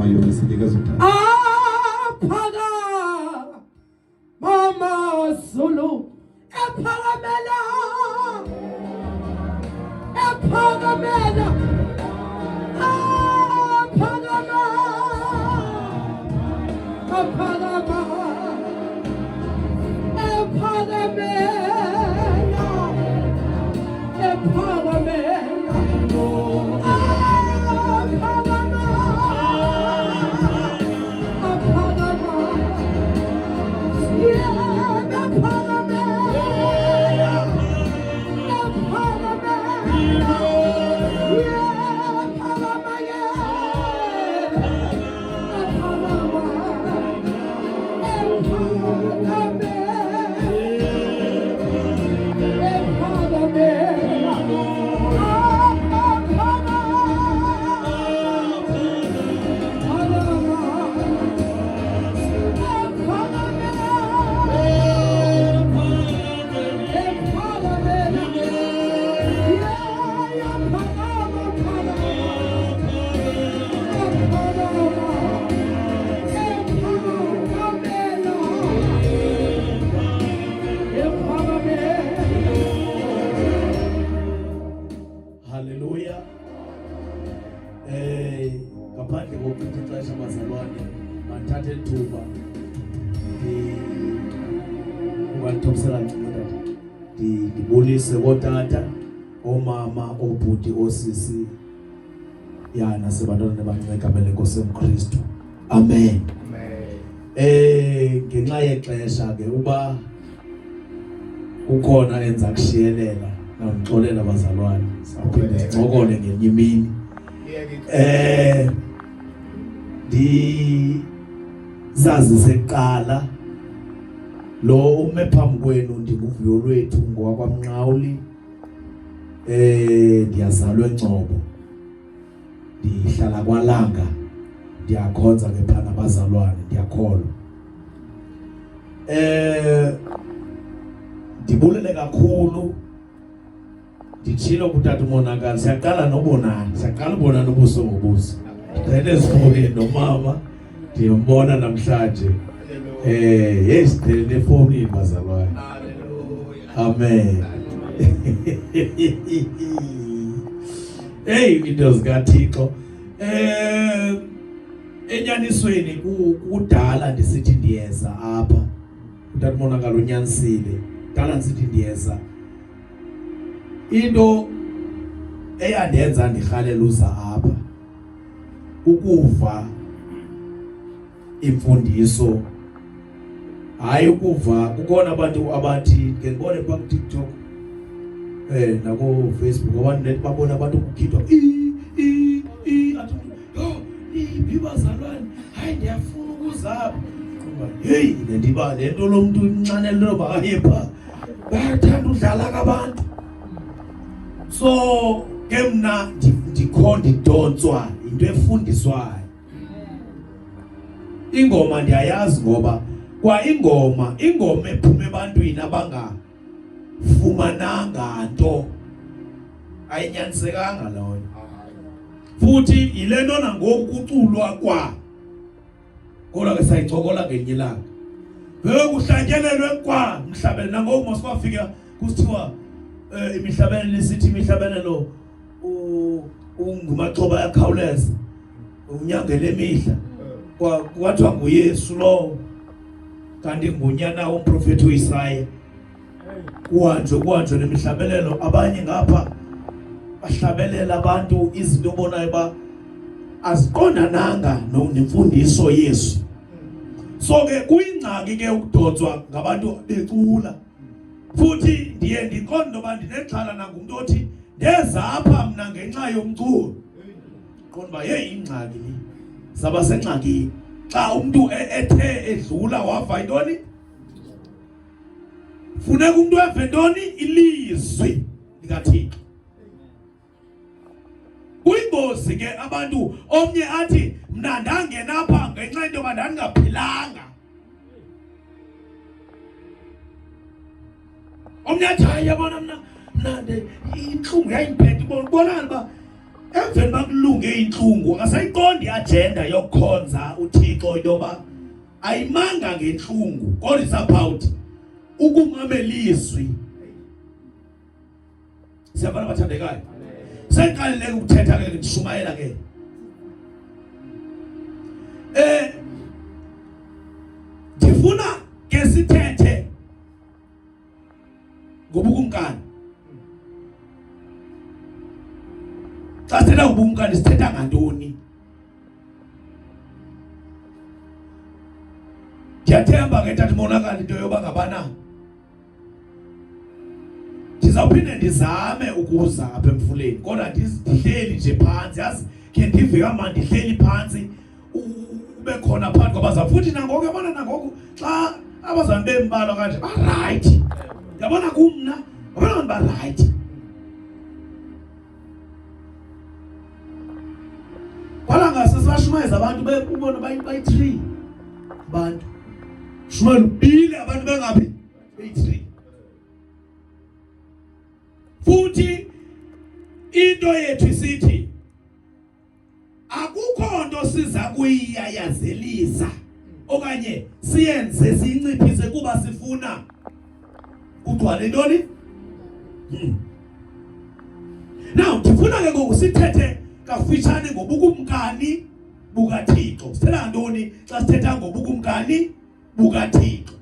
igama yona sinikeza uthando. Aphaka Mama Zulu ephakamela ephakamela aphakama aphakama ephakamela ephakamela ngaphandle kokuthi ixesha bazalwane bathathe ithuba ukwalithokozela ndibulise otata, omama, obhuti, osisi nasebantwana abancegama lenkosi eMkristu. Amen. Ngenxa yexesha ke uba ukhona enza kushiyelela ngixolela bazalwane saphinde sicokole ngenye imini. Zazi seqala lo ume phambi kwenu ndinguvuyo lwethu ngowakwaMnqawuli. Ndiyazalwa eNgcobo, ndihlala kwaLanga, ndiyakhonza ke phana bazalwane, ndiyakholwa. Ndibulele kakhulu, nditshilo kutata umonakalo, siyaqala nobonana, siyaqala ubonana ubuso ngobuso. Ndicela ezifowunini nomama ndiyombona namhlanje. Siqhelene efowunini bazalwane. Amen. Into zikaThixo. Enyanisweni kudala ndisithi ndiyeza apha. Utata umonakalo unyanisile. Dala ndisithi ndiyeza. Into eyandenza ndirhalela uza apha ukuva imfundiso, hayi ukuva. Kukhona abantu abathi ke ngibone pha ku TikTok nako Facebook abantu nethi babona abantu kukhithwa athi ibazalwane, hayi ndiyafuna ukuzapha. Ndiba lento lo muntu imncane lo bakayepha bayathanda udlala kabantu. So ke mna ndikhonda idonswa into efundiswayo. Ingoma ndiyayazi ngoba kwa ingoma ephuma ebantwini abangafumananga nto ayinyanisekanga loyo. Futhi yilento nangoku kuculwa kwa kodwa ke sayicokola ngenye ilanga. Kuhlatyelelwe kwa mhlabeni nangoku masikwafika kusithiwa imihlabeni lisithi imihlabelelo ungumaxhoba yakhawuleza unyangele emihla kwathiwa nguYesu lo, kanti ngunyana womprofethi uIsaya. kuhanjwe nemihlabelelo. Abanye ngapha bahlabelela abantu izinto obonayo ba aziqondananga nemfundiso Yesu. So ke kuyingxaki ke ukudonswa ngabantu becula. Futhi ndiye ndiqonde uba ndinexhala nangumuntu othi ndeza apha mna ngenxa yomculo. Qonda uba ingxaki le saba sengxakini xa umuntu ethe edlula wava intoni. Funeka umuntu eve ntoni? Ilizwi likaThixo. Kuyingozi ke abantu omnye athi mna ndangena apha ngenxa yento yoba ndandingaphilanga. Omnye athi hayi yabona mna intlungu yayiphethe. Ubonana uba emveni bakulunge inhlungu akasayiqondi agenda yokukhonza uThixo yoba ayimanga ngenhlungu kodwa is about ukungamelizwi. Siyabona bathandekayo, seqalile ukuthetha ke ngishumayela ke ndifuna ke sithethe ngobukumkani. Xa sithetha ngobukumkani sithetha ngantoni? Ndiyathemba ke tathi monakala into yoba ngabana ndizawuphinde ndizame ukuza apha emfuleni kodwa ndihleli nje phantsi, yazi ke ndive kamandi ndihleli phantsi ube khona phakathi kwabaza futhi nangoku yabona nangoku xa abazali bembalwa kanje ba-right, yabona kumna yabona ba-right. Kwala ngasesibashumayeza abantu ubona bayi-3 abantu shumayela ubile abantu bengabi bayi-3 futhi into yethu isithi akukho nto siza kuyiyayazelisa okanye siyenze siyinciphise kuba sifuna kugcwale ntoni. Now ndifuna ke ngoku sithethe kafitshane ngobukumkani bukaThixo. Sithetha ntoni xa sithetha ngobukumkani bukaThixo?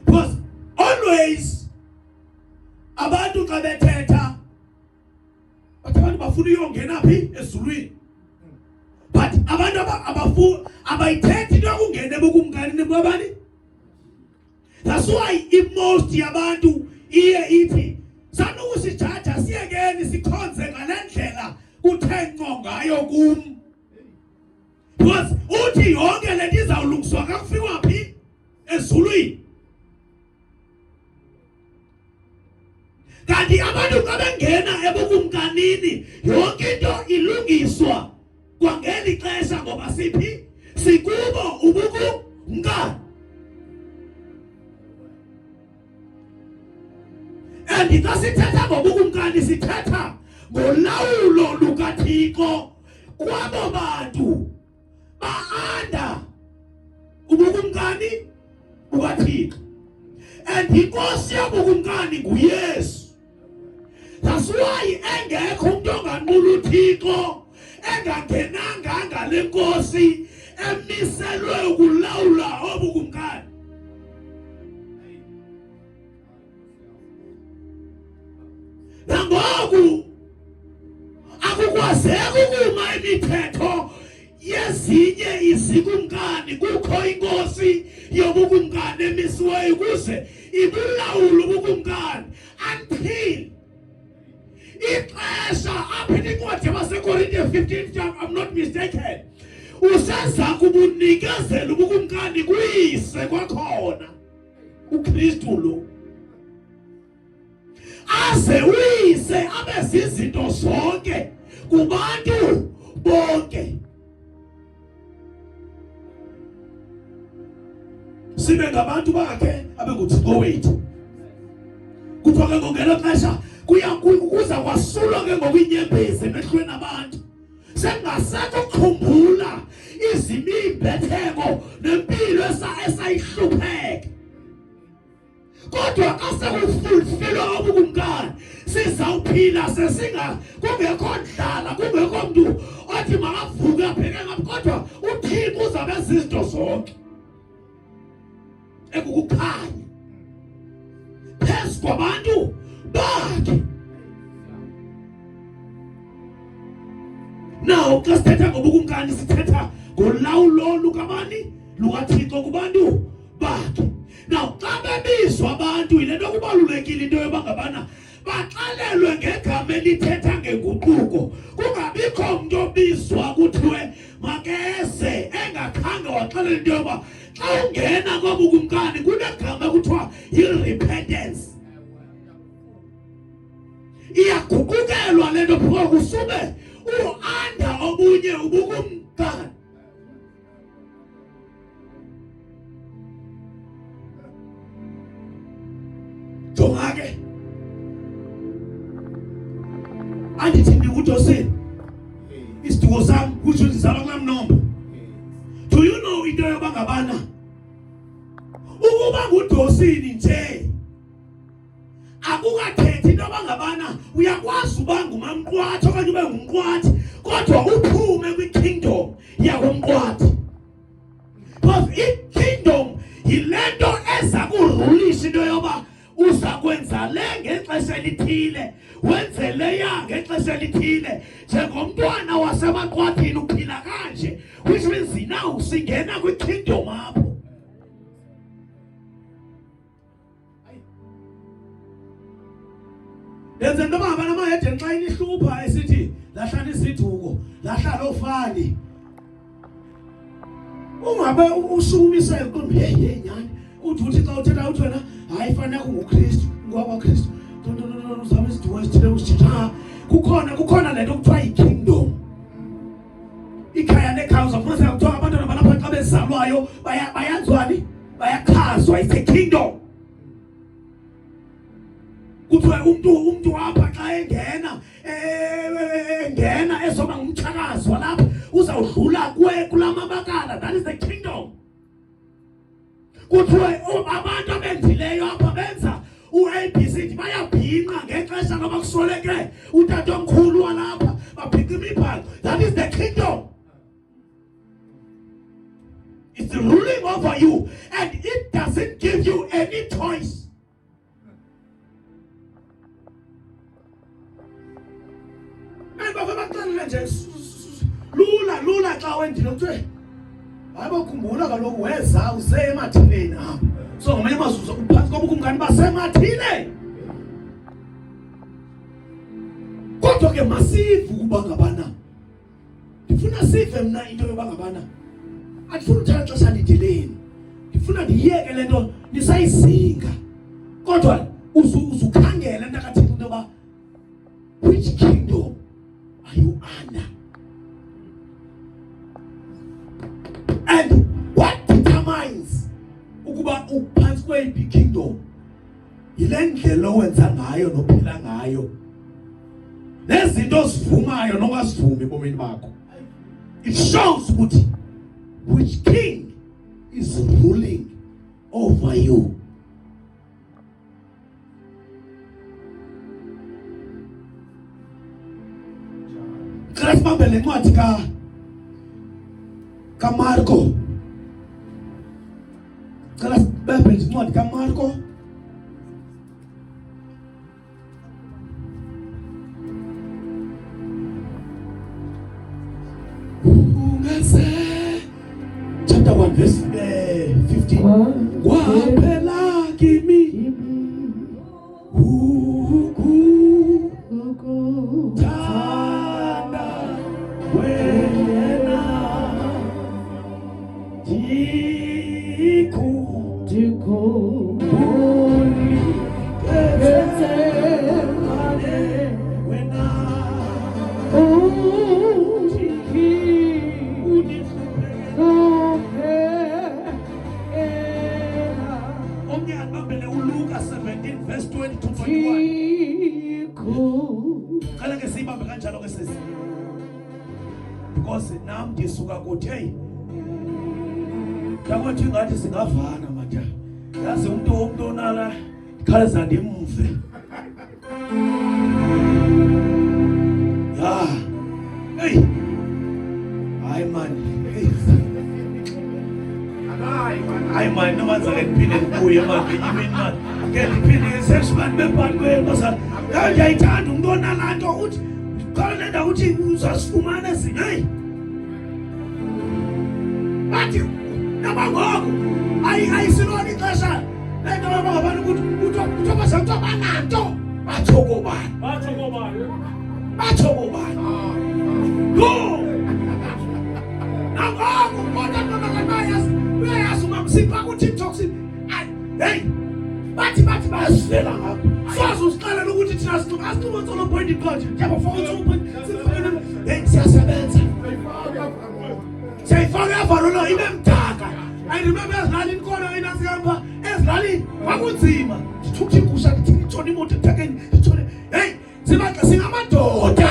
Because always abantu xa bethetha bathi abantu bafuna uyongena phi ezulwini, but abantu abayithethi into yokungena ebukumkanini bwabani. That's why most yabantu iye ithi sanukusijaja siyekeni sikhonze ngale ndlela kuthe ngqo ngayo kum, because uthi yonke le nto izawulungiswa kakufikwa phi ezulwini. Kanti abantu xa bengena ebukumkanini yonke into ilungiswa kwangeli xesha ngoba siphi sikubo ubukumkani. And xa sithetha ngobukumkani sithetha ngolawulo lukaThixo kwabo bantu ba-anda ubukumkani bukaThixo. And inkosi yobukumkani nguYesu. That's why engekho umuntu onganqula uThixo engangenanga ngale nkosi emiselwe ukulawula obukumkani. Nangoku akukwazeki ukuma imithetho yezinye izikumkani, kukho inkosi yobukumkani emisiweyo ukuze ibulawule ubukumkani until ixesha apha encwadi yabaseKorinte 15, I'm not mistaken, useza kubunikezela ubukumkani kuyise kwakhona uKristu lo, aze uyise abe zizinto zonke kubantu bonke. Sibe ngabantu bakhe abe nguThixo wethu. Kuthiwa ke ngongelo xesha kuza kwasulwa ke ngokwinyembezi emehlweni abantu, sengasekho ukukhumbula izimimbetheko nempilo esayihlupheka. Kodwa xa sekufulfilwa obukumkani sizawuphila kungekho ndlala, kungekho mntu othi makavuke apheke ngaphi, kodwa uThixo uzabe zizinto zonke ekukukhanya phezu kwabantu bakhe. Now xa sithetha ngobukumkani sithetha ngolawulo lukabani lukaThixo kubantu bakhe. Now xa bebizwa abantu yile nto kubalulekile into yoba ngabana baxelelwe ngegama elithetha ngenguquko, kungabikho mntu obizwa kuthiwe makeze engakhange waxelela into yoba xa ungena kobukumkani kunegama ekuthiwa yi-repentance. Iyaguqukelwa le nto phoka kusube uanda obunye ubukumkani. Jonga ke isiduko sami kusho ndizalwa kulamnombo. Do you know into yobangabana? Ukuba ngudosini nje akukathethi into yobangabana uyakwazi uba ngumamqwathi okanye ube ngumqwathi kodwa uphume kwi-kingdom yakomqwathi. Because i-kingdom yilento eza kurulisa into yoba uza kwenza le ngexesha elithile wenze leya ngexesha elithile njengomntwana wasemaqwathini uphila kanje, which means now singena kwi-kingdom apho. Yenze into yoba ngabana amahedeni xa inihlupha esithi lahlani isiduko lahlala ofani ungabe ushukumise iqondo hey nyani uthi xa uthetha uthi wena hayi fanele ungukristu ngwabakristu uzama isiduko esithile usithatha kukhona lento okuthiwa yi-kingdom. Ikhaya nekhaya uzafuna kuthiwa abantwana balapha xa bezalwayo bayanzwani bayakhazwa. It's a kingdom. Kuthiwa umuntu apha xa engena ezoba ngumthakazi walapha uzawudlula kulamabakala. That is the kingdom. Kuthiwa abantu abenzileyo apha benza u-ABCD bayabhinqa ngexesha loba kusoleke utatomkhulu walapha babhinqa imibhalo. That is the kingdom. It's ruling over you and it doesn't give you any choice. Lula xa wendile kuthiwe abakhumbula kaloku weza uze emathileni apha. So ngamanye amazwi uphansi kobukumkani basemathile. Kodwa ke masive ukuba ngabana ndifuna sive mna into yoba ngabana andifuna uthatha xesha lidileni, ndifuna ndiyeke le nto nisayizinga kodwa uzukhangela into akathini into yoba which kingdom are you under? And what determines ukuba uphansi kweyiphi kingdom? Yile ndlela owenza ngayo nophila ngayo nezinto ozivumayo nongazivumi ebomini bakho. It shows ukuthi which king is ruling over you. Cela sibambe le ncwadi kaMarko. Cela sibambe le ncwadi kaMarko. Chapter 1 verse 15. Waphela kimi ukuthanda wena dikho wena Luka 17 verse 20 to 21. Kala ke sibambe kanjalo ke sisi. Because nam ndisuka kuthi hey. Yakwathi ngathi singavana manje. Yazi umuntu onala ikhaleza ndimve. Ya. Hey. Hayi man. Hayi man no manza ngikuphile kuye manje yimini man. Ngeliphile sexman bebhalwe basa. Ngiyayithanda umuntu onala nto uthi qala nenda uthi uzasifumana ezinye. Bathi nabangoku ayisilona ixesha lento abangabani ukuthi uthoba santo bathokobani go nabangoku kodwa bayas uyas umamsipa ku TikTok hey bathi bayasivela ngapha sazo siqala ukuthi thina asiqhubeka solo point God yabo focus point hey siyasebenza sayifaka varolo inemdaka. I remember ezilalini khona inasihamba ezilalini kwakunzima sithuthi igusha ngithini imoto etakeni ithole hey singamadoda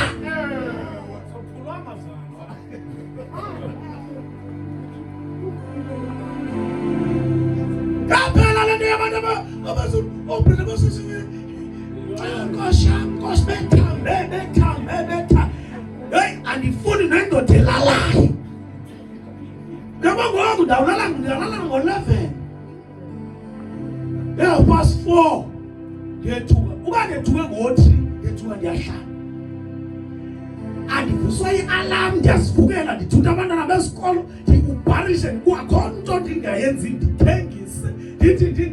Ubusuku ndawulala ngo-11. Past 4. Ngiyethuka. Uba ngiyethuke ngo-3, ngiyethuka ndiyahlala. Andivuswa i-alarm ndiyazivukela ndithutha abantwana besikolo ndikubharishe kwakhona into ndingayenzi ndithengise ndithi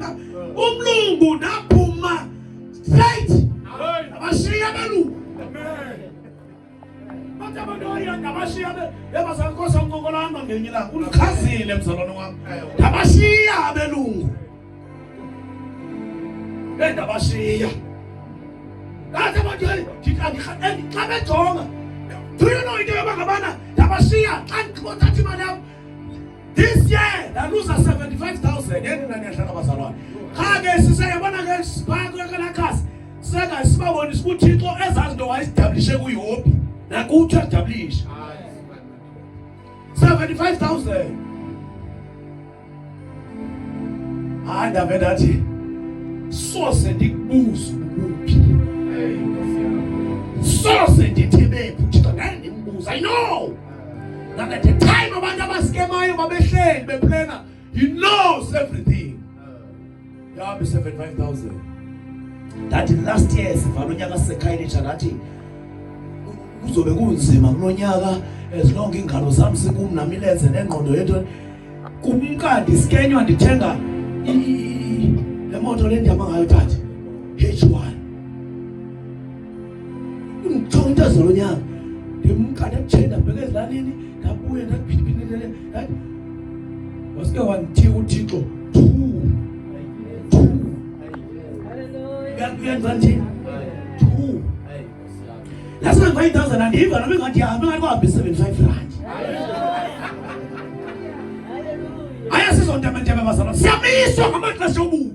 umlungu naphuma straight abashiya belungu bathi abantu ndabashiya yabazankosa unconkolanga ngenye ilanga ulikhazile mzalwane wami ndabashiya abelungu ndabashiya ngathi abantu xa bejonga. Do you know into yabangabana ndabashiya xa ndikothatha imali yam this year ndaluza 75,000 yena ndiyahlala bazalwane xa ke sisayabona ke sibakelakhasi seka sibabonisa ukuthi uThixo ezazi into wayesidablishe kuyihobi nakuthi adablishe 75,000. Hayi ndave ndathi sose ndikubuza ukuphi sose ndithi bephi uThixo ngeke ndimbuza. I know that at the time abantu abaskemayo babehleli beplana he knows everything. Yabe 75,000. That last year sivala unyaka sekhayilitsha nathi kuzobe kunzima kulonyaka as long ingalo zami sekumnamilenze nengqondo yethu kumkandi skenywa ndithenga le moto le ndihamba ngayo thathi H1 ungichonta zolonyaka ndimkanda ebujenda bheke ezilalini ndabuye ndaphindiphindelele ndathi wasike wanithiya uThixo 2 uyenza njani 2 last 5,000 andiva noma ngathi hambe ngathi kwahambe 75 rand. Aya sizontamentebe bazalwa siyamiswa ngamaxesha obubi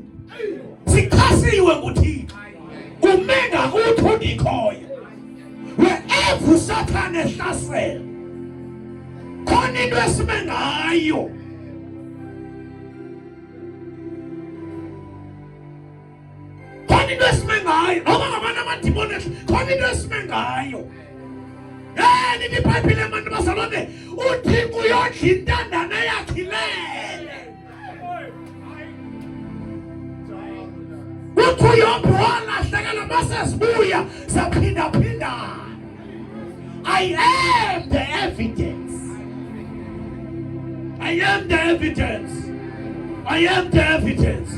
sikhasiwe nguThixo umenga uthi undikhoya wherever uSathane ehlasela khona into esime ngayo khona into esime ngayo noma ngabana amadimoni khona into esime ngayo. Nithi iBhayibhile abantu bazalwane uThixo uyodla intandane yakhe ilele uthi uyobhola hlekela masesibuya saphinda. I am the evidence. I am the evidence. I am the evidence.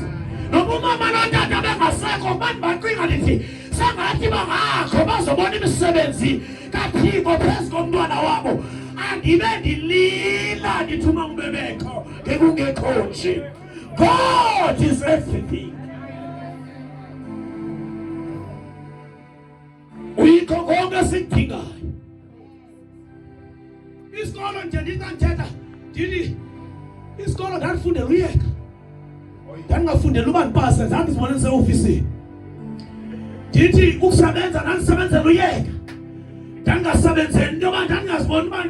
Noma umama notata bengasekho abantu bacinga lithi sangathi bangakho bazobona imisebenzi kaThixo phezu komntwana wabo andibe ndilila ndithi uma ngibebekho ngekungekho nje. God is everything. Uyikho konke sikudingayo. Isikolo nje ndithetha ndithi isikolo ndandifundela uyeka ndandingafundela uba ndipase zange zibone ndiseofisini ndithi ukusebenza ndandisebenzela uyeka ndandingasebenzeli into yoba ndandingaziboni uba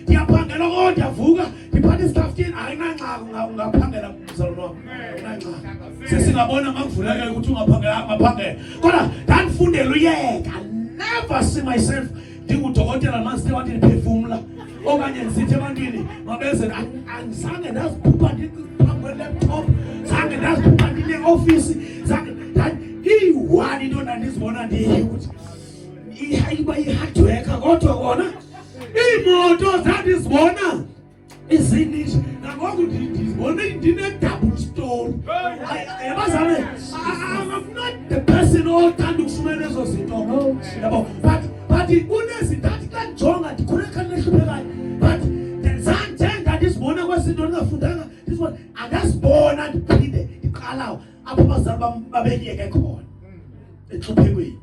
ndiyaphangela kodwa ndiyavuka ndiphatha isitafutini ayinangxaki ungaphangela mzalwane wam ayinangxaki sesingabona makuvulekela ukuthi ungaphangela kodwa ndandifundela uyeka. Never see myself ndingudokotela manje wathi ndiphefumla okanye ndisithi ebantwini mabeze andizange ndaziphupha ndiphambi kwe-laptop zange ndaziphupha ndine-ofisi zange iyi-one into ndandizibona ndiyikuthi iba yi-hardworker kodwa kona iimoto zandizibona izinishi nangoku ndizibona ndine-double stone. Yabazane I'm not the person othanda ukufumana ezo zinto yabo but kunezinto athi xa ndijonga ndikhuleka nehluphekayo but zanjenga ndizibona kwezinto ndingafundanga ndizibona andazibona ndiphinde ndiqalayo apho abazali bam babeyeke khona enhluphekweni.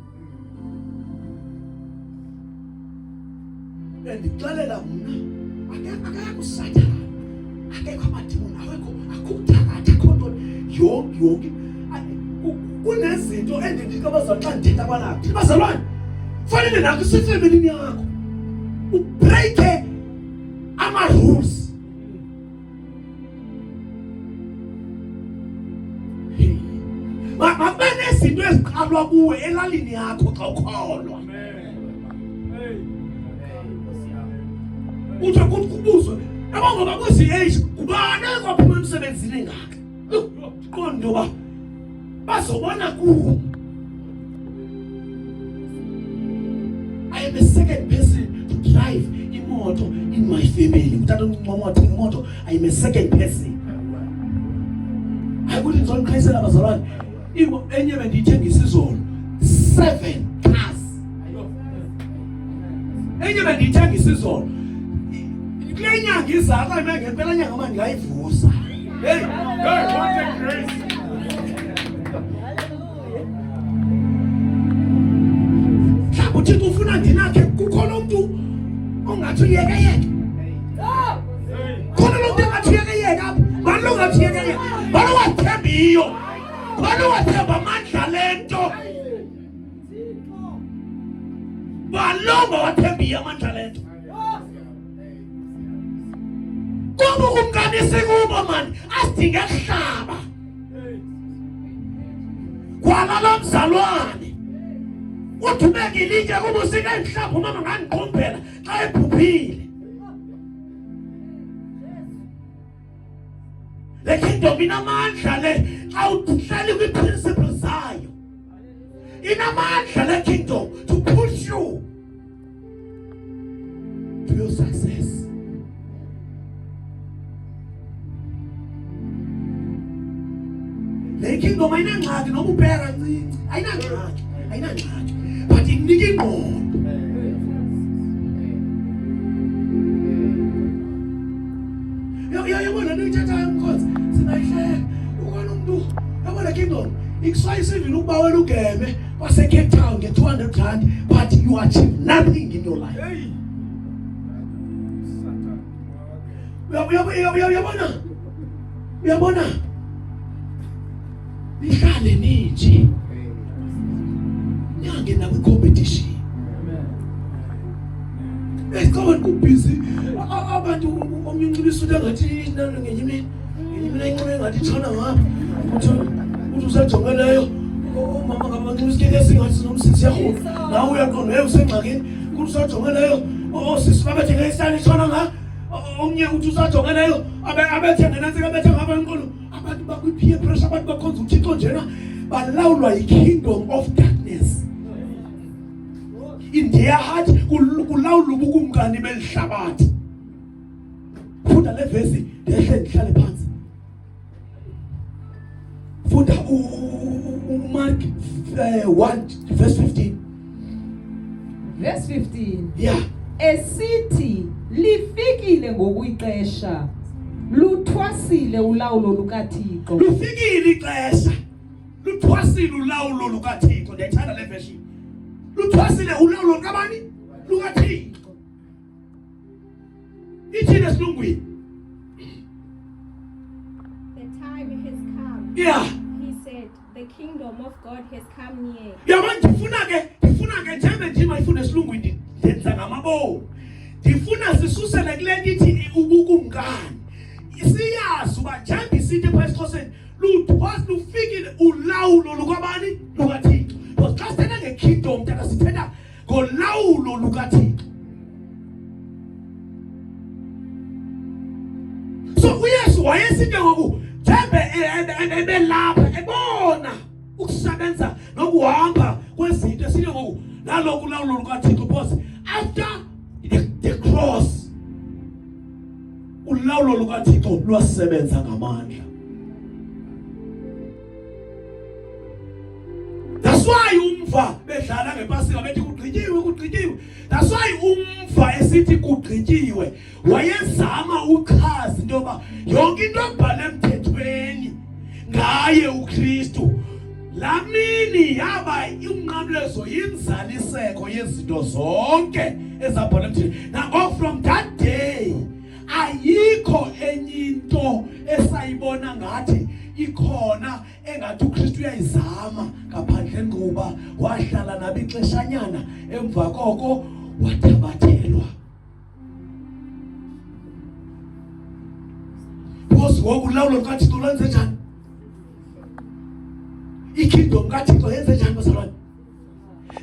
Ndixelela mna akekho uSathane akekho amadimoni akuthakatha khona yonke kunezinto endithi abazali xa ndithetha kwalapha bazalwane fanele nakho isifemelini yakho ubreake ama-rules. Mabe nezinto eziqalwa kuwe elalini yakho xa ukholwa uthi kubuzwe Ngoba kuzi age kubana kwaphuma emsebenzini ngaka. Qondo ba bazobona ku. I am the second person to drive imoto in my family. Ngithatha uNcongothe imoto, I am a second person. I couldn't join Khaisela bazalwane. Enye bendiyithengisa izolo 7 cars. Enye bendiyithengisa izolo. Kule nyanga izaka ngempela nyanga manje ngayivusa. Hey, content grace. Uthixo ufuna ndinakhe kukhona umuntu ongathi uyekeyeke. Khona lo muntu ongathi uyekeyeke. Balo ongathi uyekeyeke. Balo wathembiyo. Balo wathemba amandla lento. Balo wathembiyo amandla lento. Kuba kumkanise kubo man asidinga ukuhlaba. Kwala lo mzalwane. Uthumeke ilithe kuba usika emhlaba mama ngangiqombela xa ebhubhile. Le kingdom inamandla le xa uhleli kwi-principles zayo. Inamandla le kingdom to push you to your success. Le kingdom ayinangxaki noma ubheka kancinci, ayinangxaki. But inika ingqondo. Yabona nithatha inkosi sinayihle ukona umuntu yabona kingdom exciting ukuba wena ugeme wase Cape Town nge 200 rand but you achieve nothing in your life. Uyabona nihlale niji nyangena kwi competition. Esikhona kubusy abantu omnyuncibisa ngathi nalo ngenye mina inqobe ngathi tshona ngapha uthi usajongeleyo mama ngabanxibisa keke singathi nomsisi yakho nawe uyaqonda hey usengxakini kuthi usajongeleyo sisi babethe isani tshona ngapha omnye uthi usajongeleyo abethe nansi abethe ngapha inqolo abantu bakwi peer pressure abantu bakhonza uThixo njena balawulwa yi-kingdom of darkness. In their heart kulawula ubukumkani belihlabathi. Funda le verse ndehle ndihlale phansi. Funda Mark 1 verse 15. Verse 15. Yeah. Esithi lifikile ngokuyixesha. Luthwasile ulawulo lukaThixo. Lufikile ixesha. Luthwasile ulawulo lukaThixo. Ndiyayithanda le verse. Luthwasile ulawulo lukabani? LukaThixo. Ithini esilungwini? The time has come. Yeah. He said, the kingdom of God has come near. Yabona ndifuna ke njembe ndima ifuna esilungwini ndenza ngamabo. Ndifuna sisusele kule ngithi ubukumkani. Isiyazi uba njembe isithi phakaSixhoseni lufikile ulawulo lukabani? LukaThixo. Because xa sithetha nge-kingdom tata sithetha ngolawulo lukaThixo. So uYesu wayesithi ngoku njembe ebelapha ebona ukusebenza nokuhamba kwezinto esithi ngoku naloku ulawulo lukaThixo because after the cross ulawulo lukaThixo lwasebenza ngamandla. That's why umva bedlala ngepasika bethi kugqityiwe. That's why umva esithi kugqityiwe wayezama uchaza into yoba yonke into ebhale emthethweni ngaye uKristu laa mini yaba umnqamlezo yinzaliseko yezinto zonke ezabhala emthethweni. Now from that day ayikho enye into esayibona ngathi ikhona engathi uKristu uyayizama ngaphandle nquba wahlala nabixeshanyana emva koko wathabathelwa. Because ngoku ulawulo lukaThixo lwenze njani? I-kingdom kaThixo yenze njani bazalwane?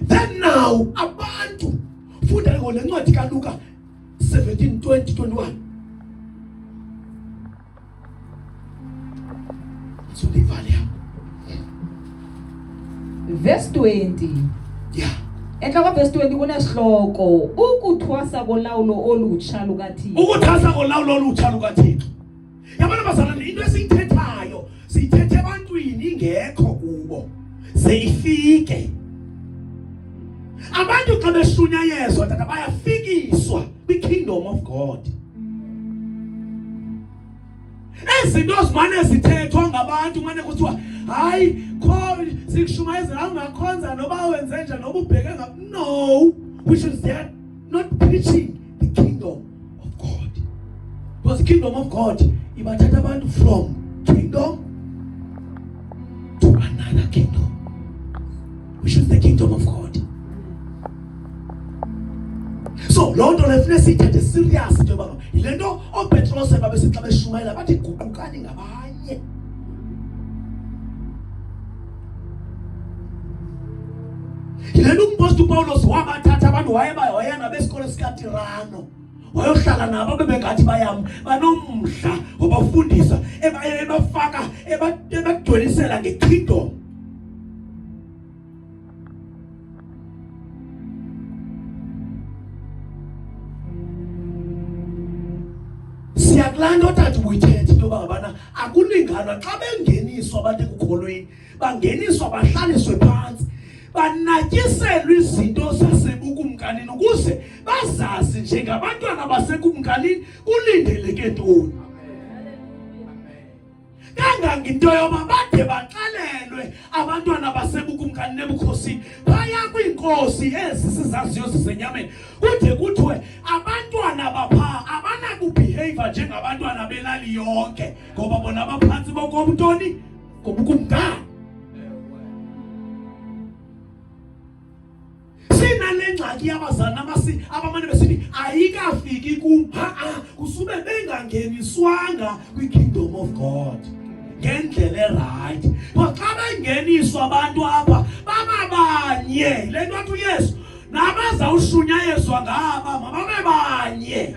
Then now abantu funda ngole ncwadi kaLuka 17:20-21. verse 20. Yeah. Enhloko verse 20 kunesihloko ukuthwasa kolawulo olutsha lukaThixo. Ukuthwasa kolawulo olutsha lukaThixo. Yabona bazalwane into esiyithethayo siyithethe ebantwini ingekho kubo. Seyifike. Abantu xa beshunyayezwa tata bayafikiswa kwi-kingdom of God. Ezinto zimane zithethwa ngabantu manje kuthiwa hayi sikushumayezela ungakhonza noba wenze njani noba ubheke no, we should start not preaching the kingdom of God, because the kingdom of God ibathatha abantu from kingdom to another kingdom, which is the kingdom of God. So loo nto lefune siyithethe serious into yoba yile nto ooPetrose babesixa beshumayela bathi guqukani ngabanye. Yile nto umpostoli uPawulos wabathatha abantu wayena besikolo sikaTirano wayohlala nabo bebengathi banomdla wabafundisa ebafaka ebagcwelisela ngekingdom. Siyakulanda othatha ubuyithethe into yoba ngabana akulinganwa xa bengeniswa abantu ekukholweni bangeniswa bahlaliswe phantsi banatyiselwe izinto zasebukumkanini ukuze bazazi njengabantwana basekumkanini kulindeleke ntoni. Kanganginto yoba bade baxelelwe abantwana basebukumkanini ebukhosini phaya kwiinkosi ezi sizaziyo zisenyameni kude kuthiwe abantwana bapha abanakubehavior njengabantwana belali yonke ngoba bona baphantsi bokomntoni ngobukumkani. Sinale ngxaki yabazali abamane besithi ayikafiki kusube bengangeniswanga kwi-kingdom of God ngendlela right. Xa bengeniswa abantu apha bababanye le nto athi uYesu nabazawushunyayezwa ngaba mababe banye.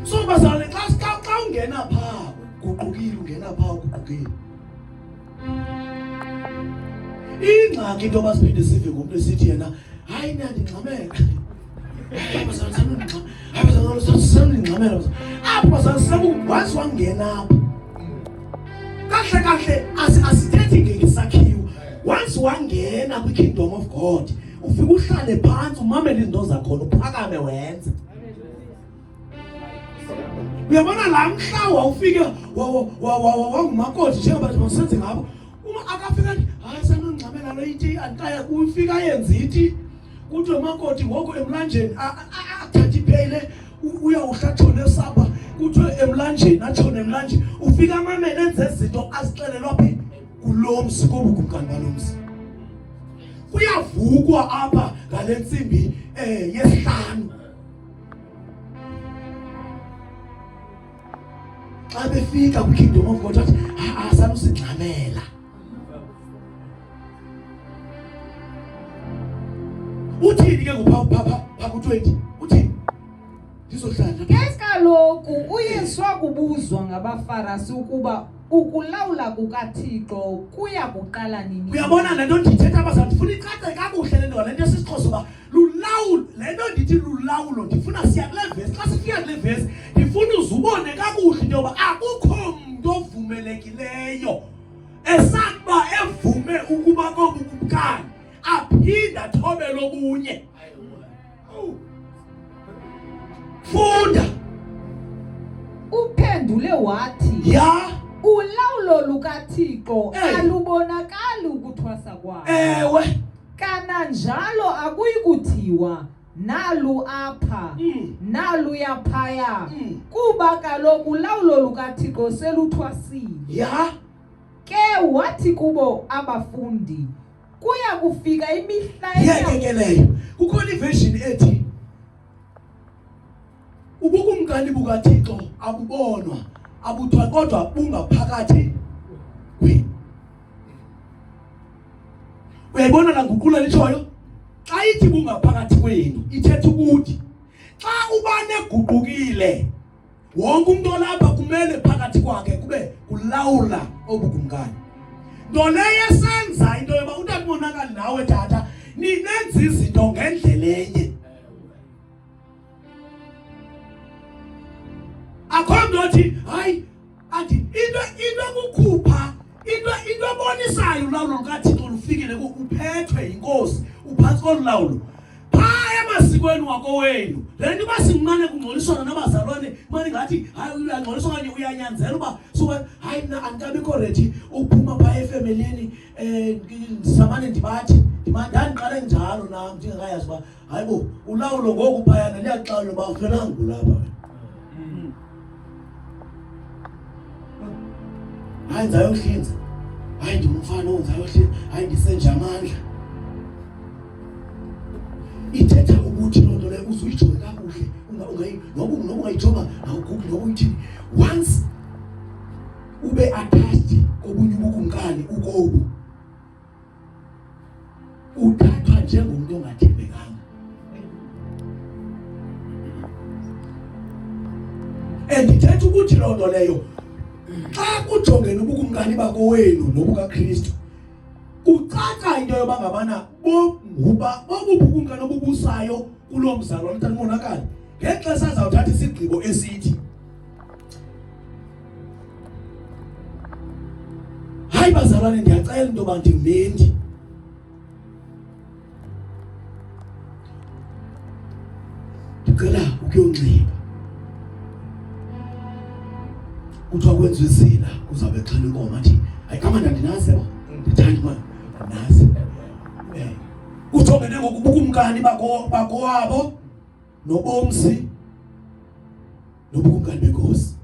So bazali xa ungena phaa guqukile. Ingxaki into basiphinde sive ngomntu esithi yena hayi ndiyandingxamela. Apho once wangena apha kahle asithethi ngesakhiwo. Once wangena kwi-kingdom of God ufike uhlale phansi umamele izinto zakhona uphakame wenze. Uyabona la mhla wawufike wangumakoti njengoba masenze ngabo akafika hayi sanongxamela lo iti antaya kufika yenza iti kuthi umakoti ngoku emlanjeni athathe iphele uyawuhlathona esapha kuthi emlanjeni atshone emlanjeni ufika amamene enze izinto azixelelwa phi kulomsi kobukumkani balomsi. Kuyavukwa apha ngale ntsimbi yesihlanu xa befika kwi-kingdom of God athi sanusigxamela. Uthini ke ngopha ku-20 uthini ndizohlala kaloku uYesu wakubuzwa ngabaFarisi ukuba ukulawula kukaThixo kuya kuqala nini. Uyabona le nto ndithetha abazali ndifuna icace kakuhle le nto le nto sisixhosa uba lulawulo le nto ndithi lulawulo ndifuna siya kule vesi. Xa sifika kule vesi ndifuna uzubone kakuhle into yoba akukho mntu ovumelekileyo esakuba evume ukuba kobukumkani aphinda athobele obunye. Funda. Uphendule wathi ya ulawulo lukaThixo alubonakali ukuthwasa kwakhe. Ewe. Kananjalo akuyi kuthiwa nalu apha nalu yaphaya kuba kaloku ulawulo lukaThixo seluthwasile. Ya ke wathi kubo abafundi kuya kufika imihla yekeleyo kukhona iversion ethi ubukumkani bukaThixo abubonwa abuthwa kodwa bungaphakathi kwenu. Uyayibona la nguqula litshoyo xa ithi bungaphakathi kwenu ithetha ukuthi xa ubane guqukile wonke umuntu olapha kumele phakathi kwakhe kube kulawula obukumkani. Nto leyo esenza into yoba utabonakala nawe tata ninenza izinto ngendlela enye. Akho nti hayi athi into kukhupha into ebonisayo ulawulo lukaThixo lufikile uphethwe inkosi uphansi kolawulo. Phaya emasikweni wako wenu lento basimane kungcoliswana nabazalwane manje ngathi hayi uyangcoliswa kanye uyanyanzela uba suka hayi mina angikabikho ready ukuphuma phaya efamilini samane ndibathi ndandiqale njalo nami ndingakayazi uba hayibo ulawulo ngoku phayana liyaxawula uba ufanelanga ngulapha. Hayi ndizayohlinza, hayi ndimfana ongizayohlinza, hayi ndisenje amandla. Ithetha ukuthi loo nto leyo uzuyijonge kakuhle noba ungayijonga noba uyithini. Once ube attached kobunye ubukumkani ukobu uthathwa njengomuntu ongathembekanga. Ndithetha ukuthi loo nto leyo xa kujongene ubukumkani bako wenu nobukaKristu ucaca into yoba ngabana bobukumkani obubusayo kuloo mzalwane uthanda umonakala ngexesha azawuthatha isigqibo esithi hayi bazalwane ndiyacela into yoba ndimlendi ndicela ukuyonxiba kuthiwa kwenziwe izila kuzawube xhela inkomo athi hayi kamanda ndinazi ba ndithanda manje nazi ujongene ngokubukumkani bakowabo nobomzi nobukumkani benkosi.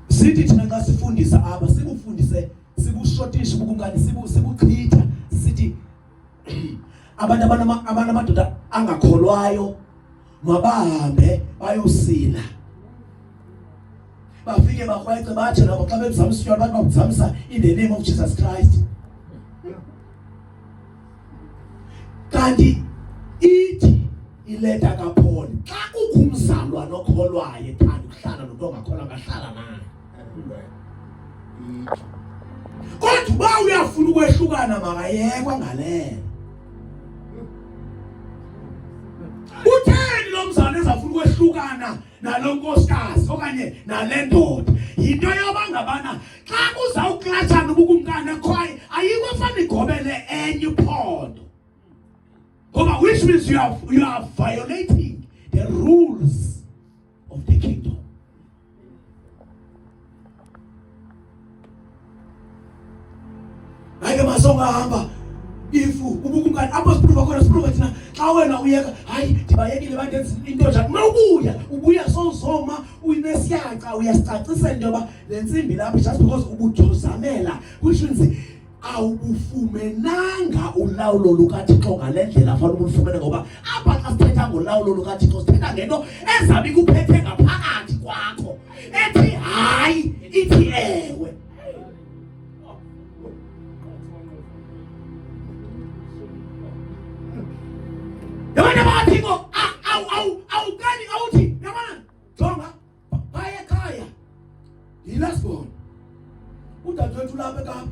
Sithi thina xa sifundisa apha sikufundise sikushotisha ubukumkani sibuchitha sithi abantu amadoda angakholwayo mabahambe bayosila bafike bakrwece bathi nabo xa bezamisa utywala abantu bakuzamisa in the name of Jesus Christ. Kanti ithi ileta kaPaul xa kukho umzalwane okholwayo ethanda ukuhlala nomuntu ongakholwa ngahlala naye. Kodwa uba uyafuna ukwehlukana makayekwa ngale. Utheni lo mzalwane ezafuna ukwehlukana nalo nkosikazi okanye nale ndoda? Yinto yoba ngabana xa kuzawuklatshana ubukumkani ekhoyo ayikho fana igobele enye iphondo. Ngoba which means you are violating the rules of the kingdom. Hayi masonga hamba ifu ubukumkani apho siprova khona siprova thina xa wena uyeka hayi ndibayekile bandenza into njani ubuya sozoma uyinesyaca uyasicacisela into yoba le nsimbi lapha just because ubujozamela which means awubufumenanga ulawulo lukaThixo ngale ndlela fanele ubulifumene. Ngoba apha xa sithetha ngolawulo lukaThixo sithetha ngento ezabe ikuphethe ngaphakathi kwakho ethi hayi ithi ewe. Yabona bathiko awukani awuthi yabona jonga phaya ekhaya yilasbon udadewethu lapha eKapa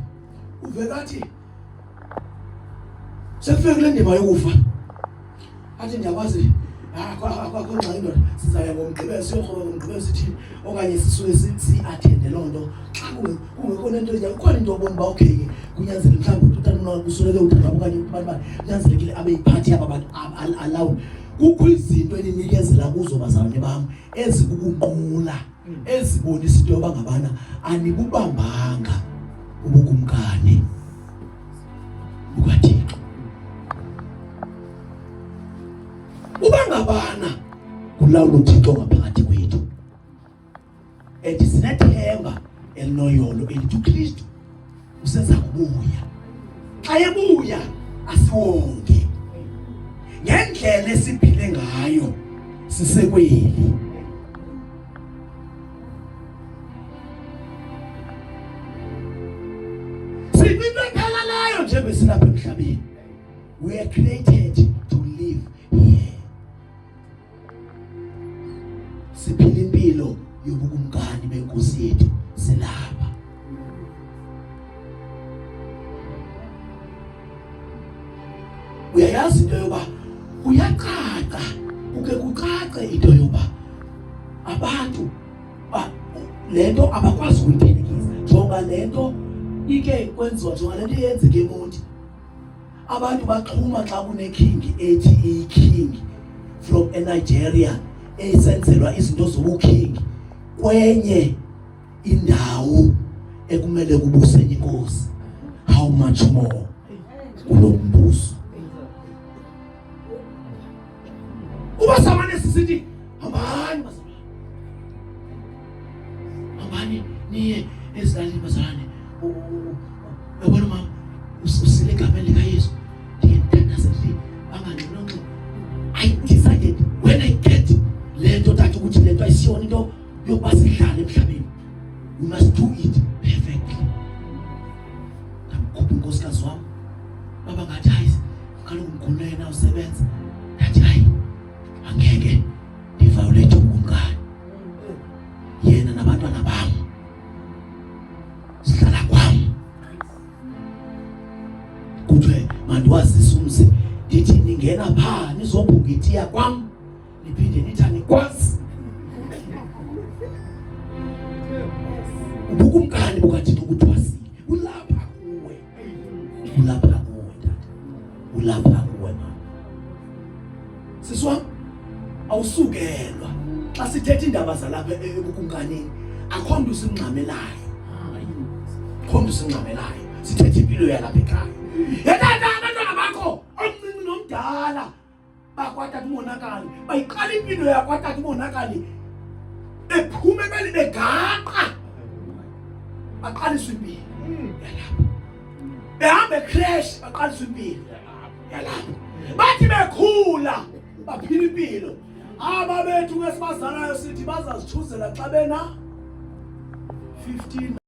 uvekathi sekufike kule ndima yokufa athi ndiyakwazi akho ngxa indoda sizaya ngomgqibelo siyokhona ngomgqibelo sithini okanye sisuke si-athende loo nto xa kungekho nento ukhona into obona uba okay kunyanzele mhlawumbi utata kusoleke uthandabo okanye abantu kunyanzelekile abe yiphathi yaba bantu alawula. Kukho izinto eninikezela kuzo bazalwane bam ezikukunqula ezibonisa into yoba ngabana anibubambanga ubukumkani bukaThixo. Uba ngabana kulawulo uThixo ngaphakathi kwethu sinethemba elinoyolo elithi uKristu useza kubuya. Xa ebuya asiwonke ngendlela esiphile ngayo sisekweli. Sibinqelalayo nje besilapha emhlabeni. We are created to live here. lento abakwazi ukuyithelekisa. Jonga lento ike kwenziwa, jonga lento iyenzeke eMonti. Abantu baxhuma xa kune king ethi iking from eNigeria esenzelwa izinto zobuking kwenye indawo ekumele kubuse inkosi. How much more kulombuso? Ubasamane sisithi hambani bazalwane, hambani niye ezilalini bazalwane. Yabona mama usile igama likaYesu ndiyentandazeli angangqinonqe. I decided when I get lento thathu ukuthi lento ayisiyona into yokuba sihlale emhlabeni, we must do it perfectly. Ngamkhupha unkosikazi wami baba ngathi hayi kaloku mkhulu yena usebenza, ngathi hayi angeke ndiviolate ubungane, yena nabantwana bami sihlala kwami. Kuthiwe mandiwazisa umzi ndithi ningena phaa nizobhunga itiya kwam niphinde nithi anikwazi. Ubukumkani bukaThixo kuthwasile ulapha kuwe, ulapha kuwe tata, ulapha kuwe mama. Siswa awusukelwa xa sithetha indaba zalapha ebukumkanini, akho mntu singxamelayo, akho mntu singxamelayo, sithetha impilo yalapha ekhaya. Yetata abantwana bakho omncinci nomdala bakwatata umonakali, bayiqala impilo yakwatata umonakali ephume beli begaqa, baqaliswa impilo yalapha, behamba ecrash baqaliswa impilo yalapha, bathi bekhula baphila impilo. Aba bethu ngesibazalayo sithi bazazithuzela xa bena 15